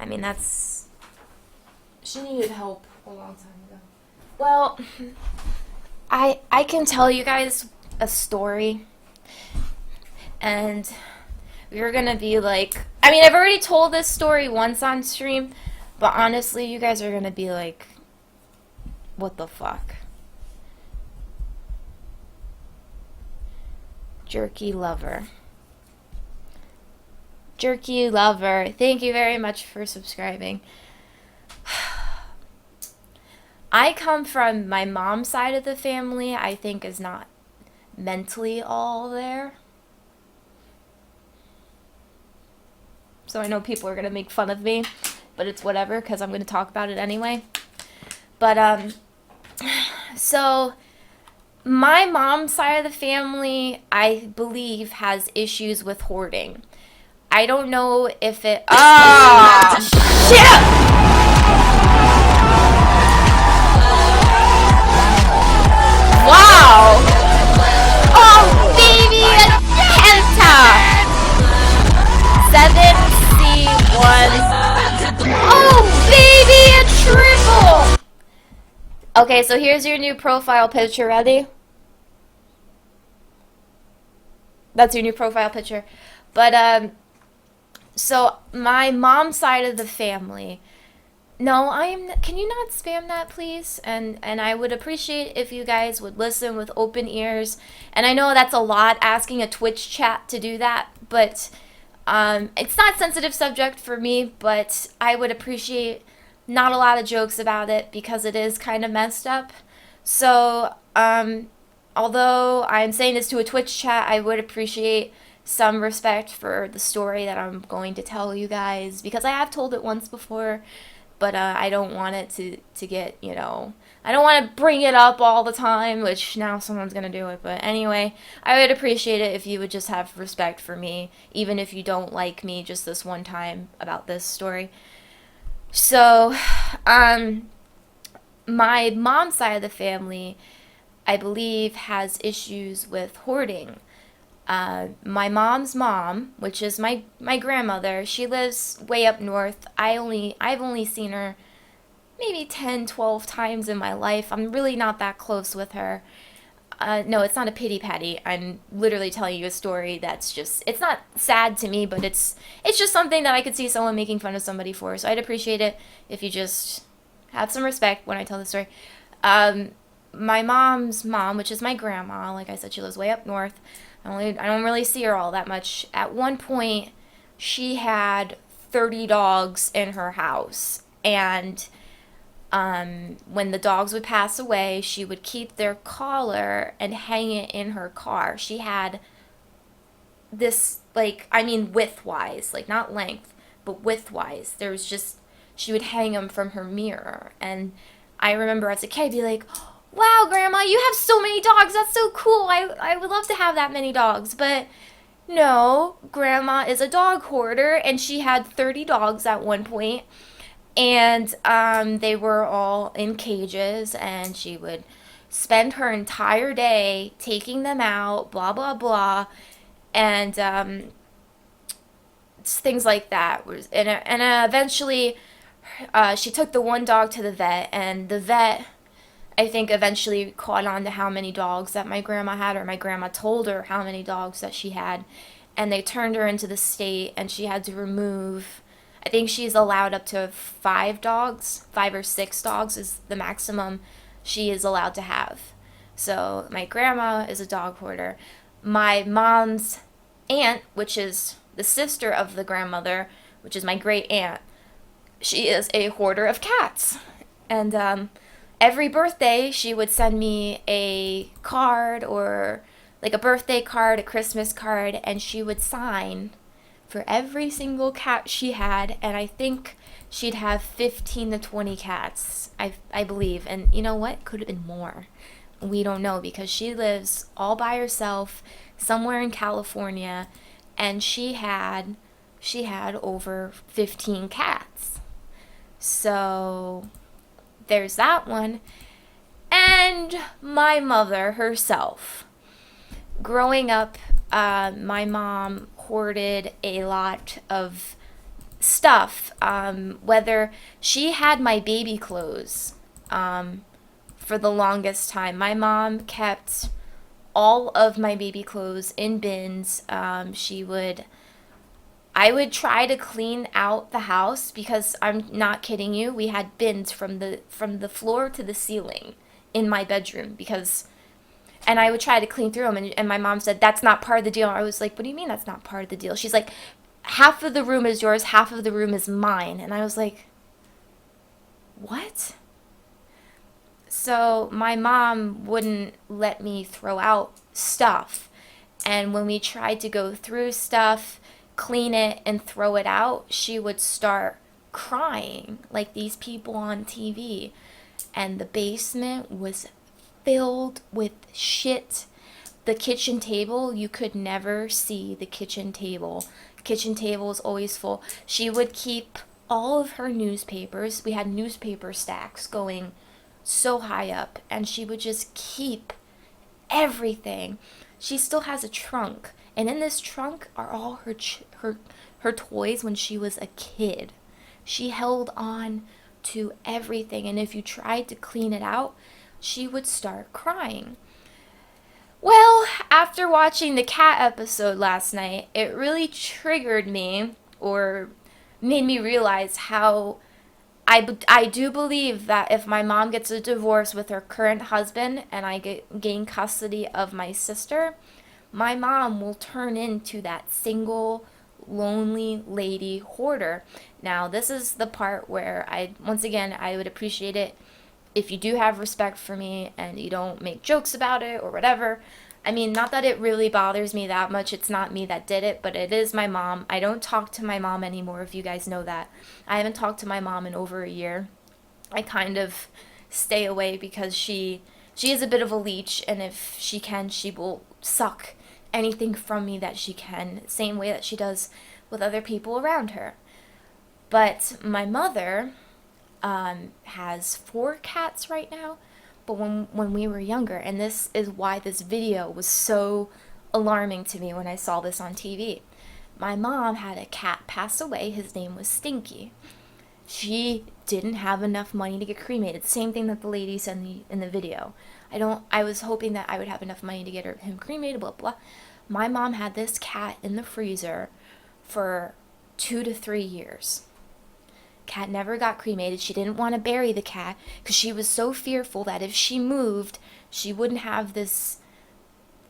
I mean, that's... She needed help a long time ago. Well, I can tell you guys a story, and you're gonna be like... I mean, I've already told this story once on stream, but honestly, you guys are gonna be like, what the fuck? Jerky lover. Jerky lover. Thank you very much for subscribing. I come from my mom's side of the family, I think is not mentally all there. So I know people are going to make fun of me, but it's whatever because I'm going to talk about it anyway. But, so my mom's side of the family, I believe, has issues with hoarding. I don't know if it... Ah! Shit! Wow! Oh, baby, a penta! 7C1. Oh, baby, a triple! Okay, so here's your new profile picture. Ready? That's your new profile picture. But, so my mom's side of the family... No, can you not spam that, please? And I would appreciate if you guys would listen with open ears. And I know that's a lot, asking a Twitch chat to do that, but it's not a sensitive subject for me, but I would appreciate not a lot of jokes about it because it is kind of messed up. So, although I'm saying this to a Twitch chat, I would appreciate some respect for the story that I'm going to tell you guys, because I have told it once before. But I don't want it to get, you know, I don't want to bring it up all the time, which now someone's going to do it. But anyway, I would appreciate it if you would just have respect for me, even if you don't like me just this one time about this story. So, my mom's side of the family, I believe, has issues with hoarding. My mom's mom, which is my grandmother, she lives way up north. I've only seen her maybe 10, 12 times in my life. I'm really not that close with her. No, it's not a pity patty. I'm literally telling you a story that's just, it's not sad to me, but it's just something that I could see someone making fun of somebody for. So I'd appreciate it if you just have some respect when I tell the story. My mom's mom, which is my grandma, like I said, she lives way up north. I don't really see her all that much. At one point, she had 30 dogs in her house. And when the dogs would pass away, she would keep their collar and hang it in her car. She had this, like, I mean width-wise, like not length, but width-wise. There was just, she would hang them from her mirror. And I remember as a kid, I'd be like, wow, Grandma, you have so many dogs. That's so cool. I would love to have that many dogs. But no, Grandma is a dog hoarder, and she had 30 dogs at one point. And they were all in cages, and she would spend her entire day taking them out, blah, blah, blah. And things like that. And eventually she took the one dog to the vet, and the vet, I think, eventually caught on to how many dogs that my grandma had, or my grandma told her how many dogs that she had, and they turned her into the state, and she had to remove, I think she's allowed up to 5 dogs, 5 or 6 dogs is the maximum she is allowed to have. So my grandma is a dog hoarder. My mom's aunt, which is the sister of the grandmother, which is my great aunt, she is a hoarder of cats. And every birthday, she would send me a card, or like a birthday card, a Christmas card, and she would sign for every single cat she had. And I think she'd have 15 to 20 cats, I believe. And you know what? Could have been more. We don't know, because she lives all by herself somewhere in California, and she had over 15 cats. So there's that one. And my mother herself. Growing up, my mom hoarded a lot of stuff, whether she had my baby clothes for the longest time. My mom kept all of my baby clothes in bins. I would try to clean out the house because I'm not kidding you. We had bins from the floor to the ceiling in my bedroom because, and I would try to clean through them. And my mom said, that's not part of the deal. I was like, what do you mean that's not part of the deal? She's like, half of the room is yours, half of the room is mine. And I was like, what? So my mom wouldn't let me throw out stuff. And when we tried to go through stuff, clean it, and throw it out, she would start crying like these people on TV. And the basement was filled with shit. The kitchen table, you could never see the kitchen table. Kitchen table is always full. She would keep all of her newspapers. We had newspaper stacks going so high up, and she would just keep everything. She still has a trunk, and in this trunk are all her toys when she was a kid. She held on to everything, and if you tried to clean it out, she would start crying. Well, after watching the cat episode last night, it really triggered me or made me realize how I do believe that if my mom gets a divorce with her current husband and gain custody of my sister, my mom will turn into that single, lonely lady hoarder. Now, this is the part where once again, I would appreciate it if you do have respect for me and you don't make jokes about it or whatever. I mean, not that it really bothers me that much. It's not me that did it, but it is my mom. I don't talk to my mom anymore, if you guys know that. I haven't talked to my mom in over a year. I kind of stay away because she is a bit of a leech, and if she can, she will suck anything from me that she can, same way that she does with other people around her. But my mother has 4 cats right now. But when we were younger, and this is why this video was so alarming to me when I saw this on TV. My mom had a cat pass away. His name was Stinky. She didn't have enough money to get cremated. Same thing that the lady said in the video. I was hoping that I would have enough money to get him cremated, blah, blah. My mom had this cat in the freezer for 2 to 3 years. Cat never got cremated. She didn't want to bury the cat because she was so fearful that if she moved, she wouldn't have this,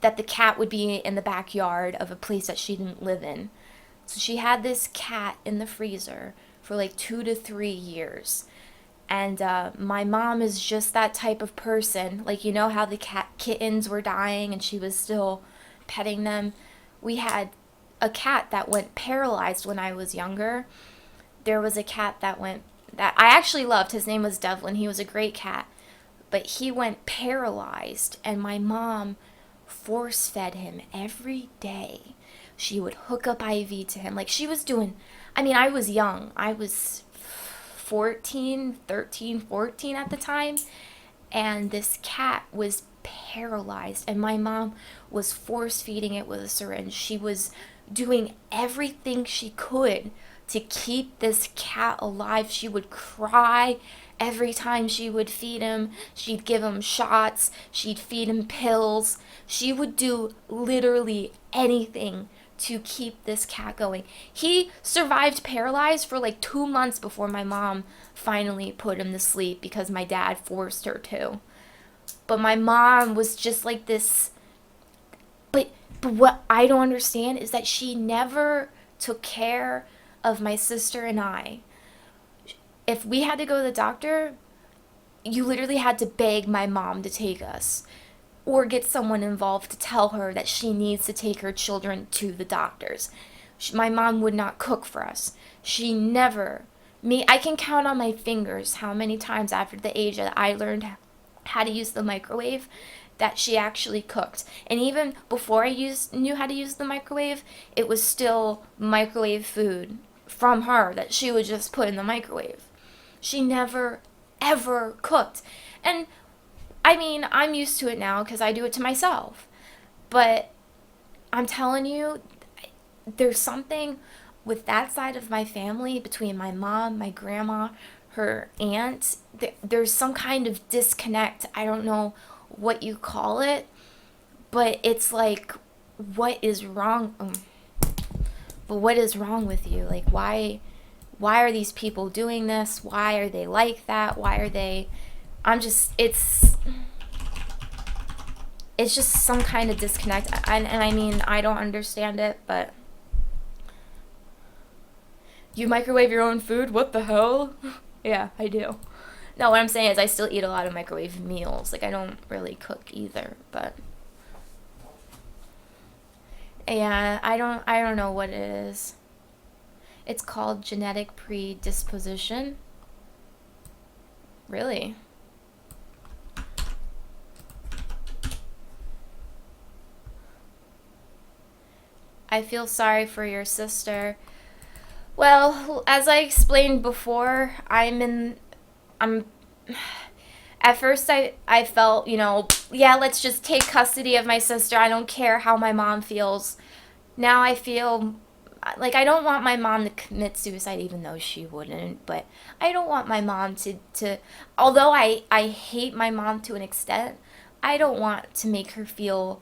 that the cat would be in the backyard of a place that she didn't live in. So she had this cat in the freezer for like 2 to 3 years. And my mom is just that type of person. Like, you know how the kittens were dying and she was still petting them? We had a cat that went paralyzed when I was younger. There was a cat that I actually loved. His name was Devlin. He was a great cat. But he went paralyzed, and my mom force fed him every day. She would hook up IV to him. Like she was doing, I mean, I was young. I was 14 at the time. And this cat was paralyzed, and my mom was force feeding it with a syringe. She was doing everything she could to keep this cat alive. She would cry every time she would feed him. She'd give him shots. She'd feed him pills. She would do literally anything to keep this cat going. He survived paralyzed for like 2 months before my mom finally put him to sleep because my dad forced her to. But my mom was just like this. But what I don't understand is that she never took care of my sister and I. If we had to go to the doctor, you literally had to beg my mom to take us or get someone involved to tell her that she needs to take her children to the doctors. My mom would not cook for us. She never, I can count on my fingers how many times after the age that I learned how to use the microwave that she actually cooked. And even before I knew how to use the microwave, it was still microwave food from her that she would just put in the microwave. She never, ever cooked. And I mean, I'm used to it now because I do it to myself. But I'm telling you, there's something with that side of my family, between my mom, my grandma, her aunt, there's some kind of disconnect. I don't know what you call it, but it's like, what is wrong? But what is wrong with you? Like, why are these people doing this? Why are they like that? Why are they? It's just some kind of disconnect. And I mean, I don't understand it, but you microwave your own food? What the hell? Yeah, I do. No, what I'm saying is I still eat a lot of microwave meals. Like, I don't really cook either, but yeah, I don't know what it is. It's called genetic predisposition. Really? I feel sorry for your sister. Well, as I explained before, I'm at first I felt, yeah, let's just take custody of my sister. I don't care how my mom feels. Now I feel like I don't want my mom to commit suicide, even though she wouldn't, but I don't want my mom to although I hate my mom to an extent, I don't want to make her feel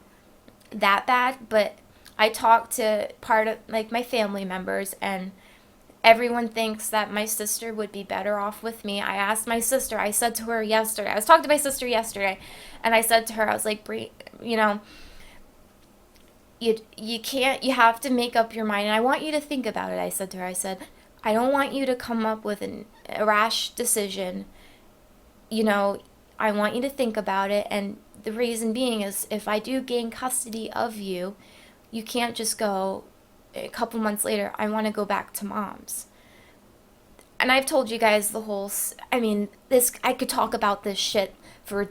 that bad, but I talked to part of like my family members, and everyone thinks that my sister would be better off with me. I asked my sister, I said to her yesterday, I was talking to my sister yesterday, and I said to her, I was like, Bree, you can't, you have to make up your mind, and I want you to think about it. I said to her, I said, I don't want you to come up with a rash decision. I want you to think about it, and the reason being is if I do gain custody of you, you can't just go a couple months later, I want to go back to mom's. And I've told you guys I could talk about this shit for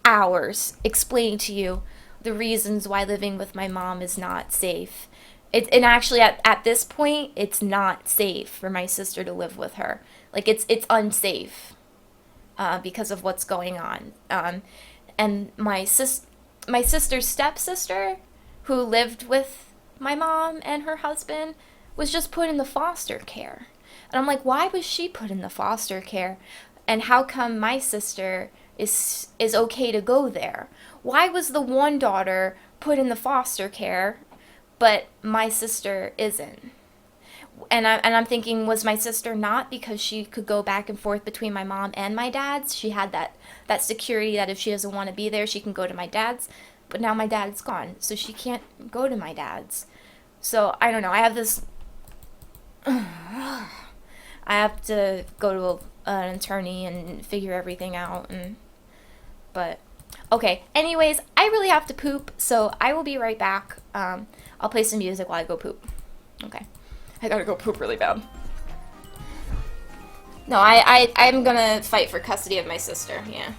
hours, explaining to you the reasons why living with my mom is not safe. And actually, at this point, it's not safe for my sister to live with her. Like, it's unsafe because of what's going on. And my sister's stepsister, who lived with my mom and her husband, was just put in the foster care. And I'm like, why was she put in the foster care? And how come my sister is okay to go there? Why was the one daughter put in the foster care, but my sister isn't? And I'm thinking, was my sister not, because she could go back and forth between my mom and my dad's? She had that security that if she doesn't want to be there, she can go to my dad's. But now my dad's gone, so she can't go to my dad's. So I don't know. I have this. I have to go to an attorney and figure everything out. But okay. Anyways, I really have to poop, so I will be right back. I'll play some music while I go poop. Okay. I gotta go poop really bad. No, I'm gonna fight for custody of my sister. Yeah,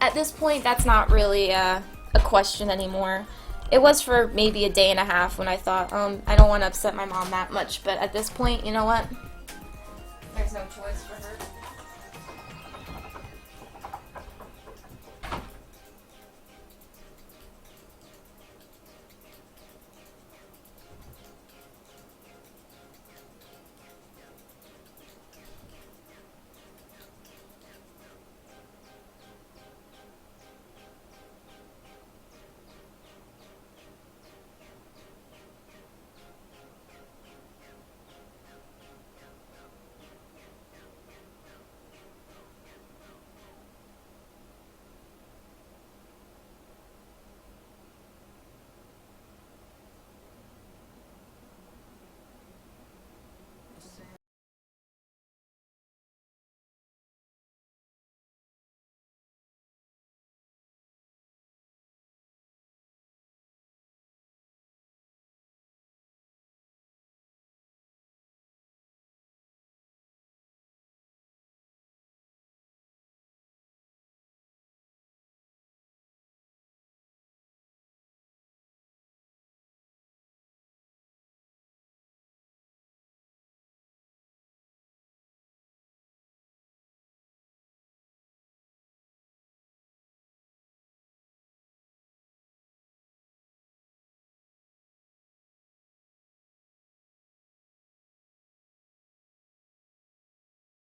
at this point, that's not really a question anymore. It was for maybe a day and a half when I thought, I don't want to upset my mom that much, but at this point, you know what? There's no choice for her.